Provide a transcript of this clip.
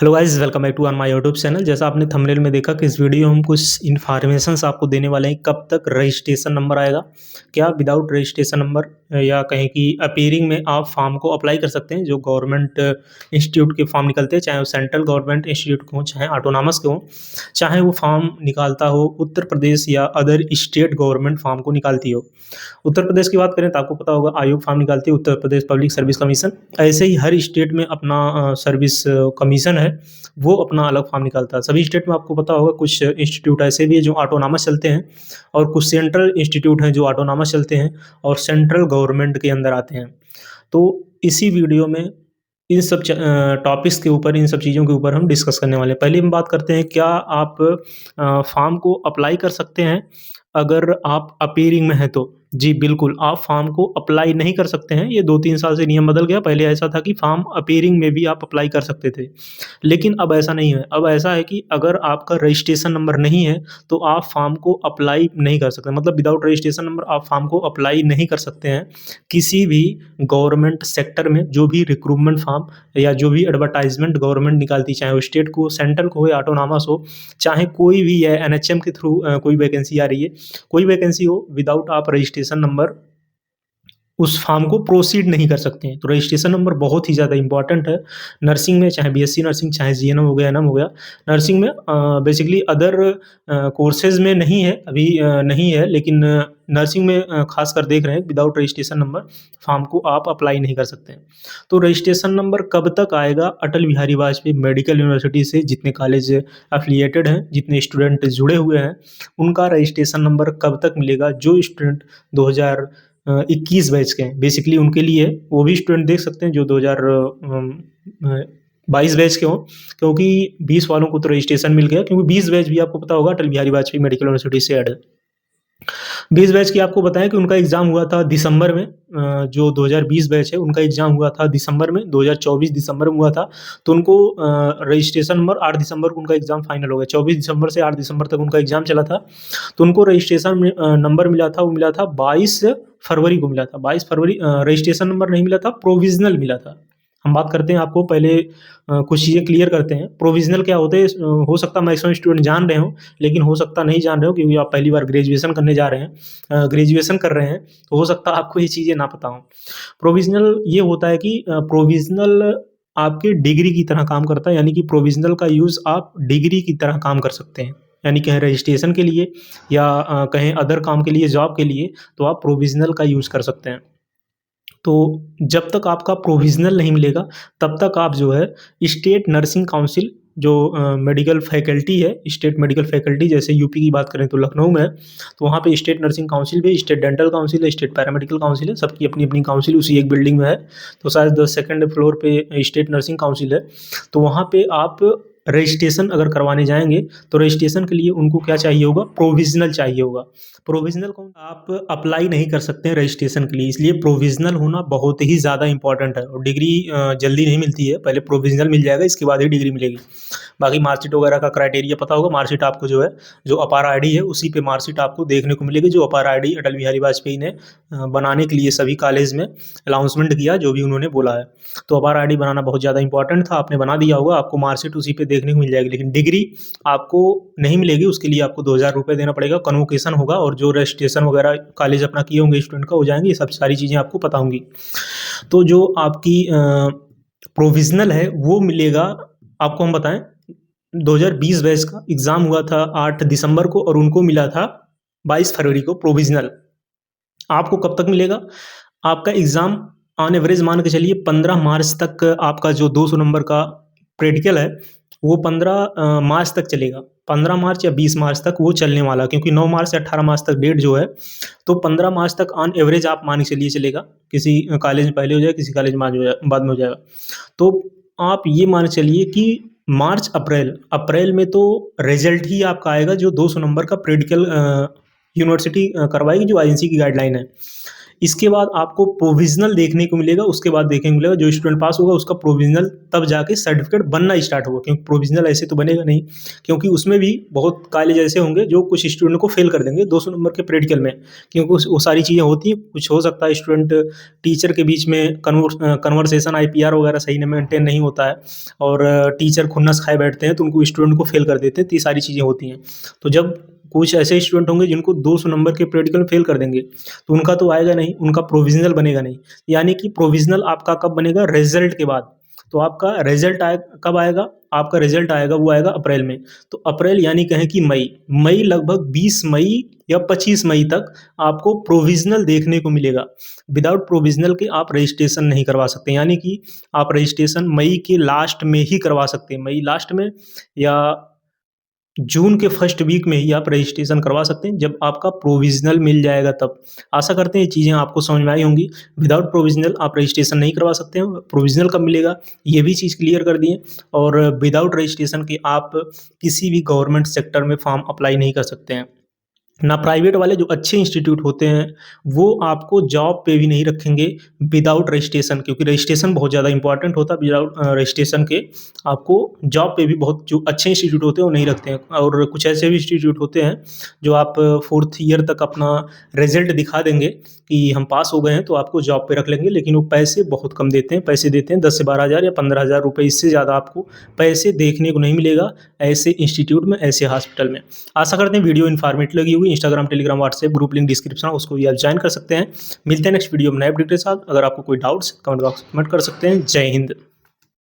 Hello guys, welcome back to on my YouTube channel. जैसा आपने thumbnail में देखा कि इस वीडियो में हम कुछ इन्फॉर्मेशंस आपको देने वाले हैं। कब तक रजिस्ट्रेशन नंबर आएगा, क्या विदाउट रजिस्ट्रेशन नंबर या कहें कि अपीयरिंग में आप फॉर्म को अप्लाई कर सकते हैं। जो गवर्नमेंट इंस्टीट्यूट के फॉर्म निकलते हैं, चाहे वो सेंट्रल गवर्नमेंट इंस्टीट्यूट के हों, चाहे ऑटोनॉमस के हों, चाहे वो फॉर्म निकालता हो उत्तर प्रदेश या अदर स्टेट गवर्नमेंट फॉर्म को निकालती हो। उत्तर प्रदेश की बात करें तो आपको पता होगा आयोग फॉर्म निकालती है Uttar Pradesh public service commission. ऐसे ही हर स्टेट में अपना सर्विस कमीशन है, वो अपना अलग फॉर्म निकालता है। सभी स्टेट में आपको पता होगा कुछ इंस्टीट्यूट ऐसे भी है जो ऑटोनॉमस चलते हैं, और कुछ सेंट्रल इंस्टीट्यूट हैं जो ऑटोनॉमस चलते हैं और सेंट्रल गवर्नमेंट के अंदर आते हैं। तो इसी वीडियो में इन सब टॉपिक्स के ऊपर, इन सब चीज़ों के ऊपर हम डिस्कस करने वाले हैं। पहले हम बात करते हैं, क्या आप फॉर्म को अप्लाई कर सकते हैं अगर आप अपीयरिंग में हैं तो? जी बिल्कुल, आप फॉर्म को अप्लाई नहीं कर सकते हैं। ये 2-3 साल से नियम बदल गया। पहले ऐसा था कि फॉर्म अपीयरिंग में भी आप अप्लाई कर सकते थे, लेकिन अब ऐसा नहीं है। अब ऐसा है कि अगर आपका रजिस्ट्रेशन नंबर नहीं है, तो आप फॉर्म को अप्लाई नहीं कर सकते। मतलब विदाउट रजिस्ट्रेशन नंबर आप फॉर्म को अप्लाई नहीं कर सकते हैं। किसी भी गवर्नमेंट सेक्टर में जो भी रिक्रूटमेंट फॉर्म या जो भी एडवर्टाइजमेंट गवर्नमेंट निकालती, चाहे वो स्टेट को, सेंट्रल को हो या ऑटोनॉमस हो, चाहे कोई भी है, एनएचएम के थ्रू कोई वैकेंसी आ रही है, कोई वैकेंसी हो, विदाउट आप रजिस्ट्रेशन नंबर उस फॉर्म को प्रोसीड नहीं कर सकते हैं। तो रजिस्ट्रेशन नंबर बहुत ही ज़्यादा इंपॉर्टेंट है। नर्सिंग में, चाहे बीएससी नर्सिंग, चाहे जीएनएम हो गया, एनएम हो गया, नर्सिंग में बेसिकली अदर कोर्सेज़ में नहीं है अभी, नहीं है, लेकिन नर्सिंग में ख़ासकर देख रहे हैं विदाउट रजिस्ट्रेशन नंबर फॉर्म को आप अप्लाई नहीं कर सकते हैं। तो रजिस्ट्रेशन नंबर कब तक आएगा? अटल बिहारी वाजपेयी मेडिकल यूनिवर्सिटी से जितने कॉलेज एफ़िलिएटेड हैं, जितने स्टूडेंट जुड़े हुए हैं, उनका रजिस्ट्रेशन नंबर कब तक मिलेगा? जो स्टूडेंट 2021 बैच के हैं, बेसिकली उनके लिए वो भी स्टूडेंट देख सकते हैं जो 2022 बैच के हों, क्योंकि 20 वालों को तो रजिस्ट्रेशन मिल गया, क्योंकि 20 बैच भी आपको पता होगा अटल बिहारी वाजपेयी मेडिकल यूनिवर्सिटी से ऐड है। 20 बैच की आपको बताएँ कि उनका एग्ज़ाम हुआ था दिसंबर में, जो 2020 बैच है उनका एग्ज़ाम हुआ था दिसंबर में, 2024 दिसंबर में हुआ था। तो उनको रजिस्ट्रेशन नंबर 8 दिसंबर को उनका एग्ज़ाम फाइनल हो गया। 24 दिसंबर से 8 दिसंबर तक उनका एग्ज़ाम चला था। तो उनको रजिस्ट्रेशन में नंबर मिला था, वो मिला था 22 फरवरी को मिला था। 22 फरवरी रजिस्ट्रेशन नंबर नहीं मिला था, प्रोविज़नल मिला था। हम बात करते हैं, आपको पहले कुछ चीज़ें क्लियर करते हैं। प्रोविज़नल क्या होते हैं? हो सकता है मैक्सिमम स्टूडेंट जान रहे हों, लेकिन हो सकता नहीं जान रहे हो, क्योंकि आप पहली बार ग्रेजुएशन करने जा रहे हैं, ग्रेजुएशन कर रहे हैं, तो हो सकता है आपको ये चीज़ें ना पता हों। प्रोविज़नल ये होता है कि प्रोविज़नल आपके डिग्री की तरह काम करता है, यानी कि प्रोविज़नल का यूज़ आप डिग्री की तरह काम कर सकते हैं। यानी कहें रजिस्ट्रेशन के लिए या कहें अदर काम के लिए, जॉब के लिए, तो आप प्रोविज़नल का यूज़ कर सकते हैं। तो जब तक आपका प्रोविज़नल नहीं मिलेगा, तब तक आप जो है स्टेट नर्सिंग काउंसिल, जो मेडिकल फैकल्टी है, स्टेट मेडिकल फैकल्टी, जैसे यूपी की बात करें तो लखनऊ में है, तो वहाँ पे स्टेट नर्सिंग काउंसिल भी है, स्टेट डेंटल काउंसिल है, स्टेट पैरामेडिकल काउंसिल है, सबकी अपनी-अपनी काउंसिल उसी एक बिल्डिंग में है। तो शायद 2nd फ्लोर पे स्टेट नर्सिंग काउंसिल है। तो वहाँ पे आप रजिस्ट्रेशन अगर करवाने जाएँगे, तो रजिस्ट्रेशन के लिए उनको क्या चाहिए होगा? प्रोविज़नल चाहिए होगा। प्रोविज़नल को आप अप्लाई नहीं कर सकते हैं रजिस्ट्रेशन के लिए, इसलिए प्रोविज़नल होना बहुत ही ज़्यादा इम्पोर्टेंट है। और डिग्री जल्दी नहीं मिलती है, पहले प्रोविज़नल मिल जाएगा, इसके बाद ही डिग्री मिलेगी। बाकी मार्कशीट वगैरह का क्राइटेरिया पता होगा। मार्कशीट आपको जो है, जो अपार आईडी है, उसी पे मार्कशीट आपको देखने को मिलेगी, जो अपार आईडी अटल बिहारी वाजपेयी ने बनाने के लिए सभी कॉलेज में अनाउंसमेंट किया, जो भी उन्होंने बोला है। तो अपार आईडी बनाना बहुत ज़्यादा इंपॉर्टेंट था, आपने बना दिया होगा, आपको मार्कशीट उसी पे देखने को मिल जाएगी। लेकिन डिग्री आपको नहीं मिलेगी, उसके लिए आपको 2000 रुपये देना पड़ेगा, कन्वोकेशन होगा, और जो रजिस्ट्रेशन वगैरह कॉलेज अपना किए होंगे स्टूडेंट का, हो जाएँगे, ये सब सारी चीज़ें आपको पता होंगी। तो जो आपकी प्रोविज़नल है वो मिलेगा, आपको हम बताएँ, 2020 बैच का एग्ज़ाम हुआ था 8 दिसंबर को, और उनको मिला था 22 फरवरी को प्रोविज़नल। आपको कब तक मिलेगा? आपका एग्ज़ाम ऑन एवरेज मान के चलिए 15 मार्च तक आपका जो 200 नंबर का प्रैक्टिकल है, वो 15 मार्च तक चलेगा। 15 मार्च या 20 मार्च तक वो चलने वाला है, क्योंकि 9 मार्च से 18 मार्च तक डेट जो है, तो 15 मार्च तक ऑन एवरेज आप मान के चलिए चलेगा। किसी कॉलेज में पहले हो जाएगा, किसी कॉलेज में बाद में हो जाएगा। तो आप ये मान के चलिए कि मार्च, अप्रैल में तो रिज़ल्ट ही आपका आएगा, जो 200 नंबर का प्रैक्टिकल यूनिवर्सिटी करवाएगी, जो आईएनसी की गाइडलाइन है। इसके बाद आपको प्रोविज़नल देखने को मिलेगा, उसके बाद देखने को मिलेगा जो स्टूडेंट पास होगा उसका प्रोविज़नल तब जाके सर्टिफिकेट बनना स्टार्ट होगा, क्योंकि प्रोविज़नल ऐसे तो बनेगा नहीं, क्योंकि उसमें भी बहुत कॉलेज ऐसे होंगे जो कुछ स्टूडेंट को फेल कर देंगे 200 नंबर के प्रैक्टिकल में, क्योंकि वो सारी चीज़ें होती हैं। कुछ हो सकता है स्टूडेंट टीचर के बीच में कन्वर्सेशन आईपीआर वगैरह सही नहीं मेंटेन नहीं होता है और टीचर खुन्नस खाए बैठते हैं तो उनको स्टूडेंट को फेल कर देते हैं, तो ये सारी चीज़ें होती हैं। तो जब कुछ ऐसे स्टूडेंट होंगे जिनको 200 नंबर के प्रैक्टिकल में फेल कर देंगे, तो उनका तो आएगा नहीं, उनका प्रोविज़नल बनेगा नहीं। यानी कि प्रोविज़नल आपका कब बनेगा? रिज़ल्ट के बाद। तो आपका रिज़ल्ट कब आएगा? आपका रिज़ल्ट आएगा, वो आएगा अप्रैल में। तो अप्रैल यानी कहें कि मई लगभग 20 मई या 25 मई तक आपको प्रोविज़नल देखने को मिलेगा। विदाउट प्रोविज़नल के आप रजिस्ट्रेशन नहीं करवा सकते, यानी कि आप रजिस्ट्रेशन मई के लास्ट में ही करवा सकते हैं। मई लास्ट में या जून के फर्स्ट वीक में ही आप रजिस्ट्रेशन करवा सकते हैं, जब आपका प्रोविज़नल मिल जाएगा तब। आशा करते हैं ये चीज़ें आपको समझ में आई होंगी। विदाउट प्रोविज़नल आप रजिस्ट्रेशन नहीं करवा सकते हैं, प्रोविज़नल कब मिलेगा ये भी चीज़ क्लियर कर दिए। और विदाउट रजिस्ट्रेशन के आप किसी भी गवर्नमेंट सेक्टर में फॉर्म अप्लाई नहीं कर सकते हैं। ना प्राइवेट वाले जो अच्छे इंस्टीट्यूट होते हैं, वो आपको जॉब पे भी नहीं रखेंगे विदाउट रजिस्ट्रेशन, क्योंकि रजिस्ट्रेशन बहुत ज़्यादा इंपॉर्टेंट होता है। विदाउट रजिस्ट्रेशन के आपको जॉब पे भी बहुत जो अच्छे इंस्टीट्यूट होते हैं वो नहीं रखते हैं। और कुछ ऐसे भी इंस्टीट्यूट होते हैं जो आप 4th ईयर तक अपना रिजल्ट दिखा देंगे कि हम पास हो गए हैं तो आपको जॉब पे रख लेंगे, लेकिन वो पैसे बहुत कम देते हैं। पैसे देते हैं 10 से 12,000 या 15,000 रुपये, इससे ज़्यादा आपको पैसे देखने को नहीं मिलेगा ऐसे इंस्टीट्यूट में, ऐसे हॉस्पिटल में। आशा करते हैं वीडियो इन्फॉर्मेटिव लगी होगी। Instagram, Telegram, WhatsApp group link description है, उसको भी आप ज्वाइन कर सकते हैं। मिलते हैं नेक्स्ट वीडियो में नए अपडेट के साथ। अगर आपको कोई डाउट्स कमेंट बॉक्स में कमेंट कर सकते हैं। जय हिंद।